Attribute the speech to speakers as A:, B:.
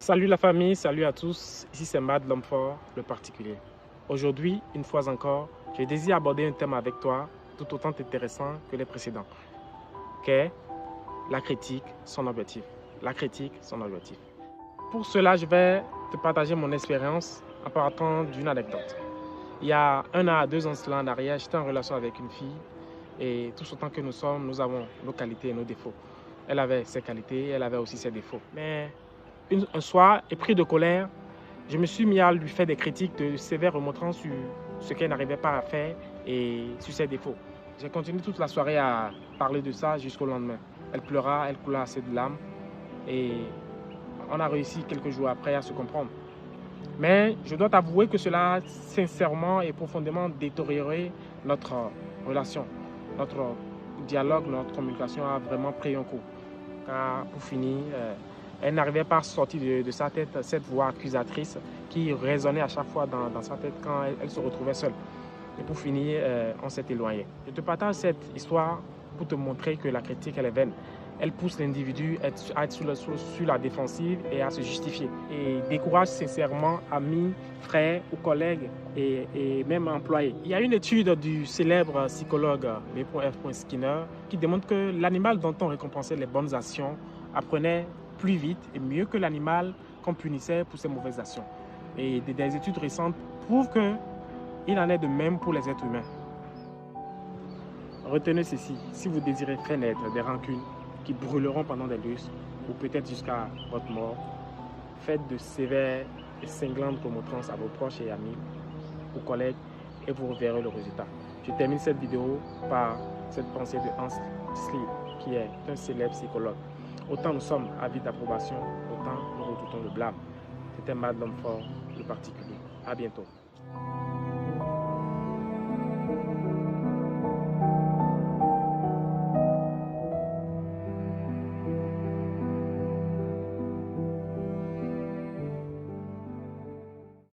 A: Salut la famille, salut à tous, ici c'est Mad l'homme fort, le particulier. Aujourd'hui, une fois encore, je désire aborder un thème avec toi tout autant intéressant que les précédents, qu'est la critique, son objectif. La critique, son objectif. Pour cela, je vais te partager mon expérience en partant d'une anecdote. Il y a 1 an à 2 ans cela en arrière, j'étais en relation avec une fille et tout autant que nous sommes, nous avons nos qualités et nos défauts. Elle avait ses qualités, elle avait aussi ses défauts. Mais un soir, épris de colère, je me suis mis à lui faire des critiques de sévères remontrant sur ce qu'elle n'arrivait pas à faire et sur ses défauts. J'ai continué toute la soirée à parler de ça jusqu'au lendemain. Elle pleura, elle coula assez de larmes et on a réussi quelques jours après à se comprendre. Mais je dois t'avouer que cela a sincèrement et profondément détérioré notre relation. Notre dialogue, notre communication a vraiment pris un coup. Car pour finir, elle n'arrivait pas à sortir de sa tête cette voix accusatrice qui résonnait à chaque fois dans sa tête quand elle se retrouvait seule. Et pour finir, on s'est éloigné. Je te partage cette histoire pour te montrer que la critique, elle est vaine. Elle pousse l'individu à être sur la défensive et à se justifier. Et décourage sincèrement amis, frères ou collègues et même employés. Il y a une étude du célèbre psychologue B.F. Skinner qui démontre que l'animal dont on récompensait les bonnes actions apprenait plus vite et mieux que l'animal qu'on punissait pour ses mauvaises actions. Et des études récentes prouvent qu'il en est de même pour les êtres humains. Retenez ceci, si vous désirez faire naître des rancunes qui brûleront pendant des lustres ou peut-être jusqu'à votre mort, faites de sévères et cinglantes remontrances à vos proches et amis, aux collègues et vous verrez le résultat. Je termine cette vidéo par cette pensée de Hans Selye, qui est un célèbre psychologue. Autant nous sommes avides d'approbation, autant nous redoutons le blâme. C'était Mad l'homme fort, le particulier. À bientôt.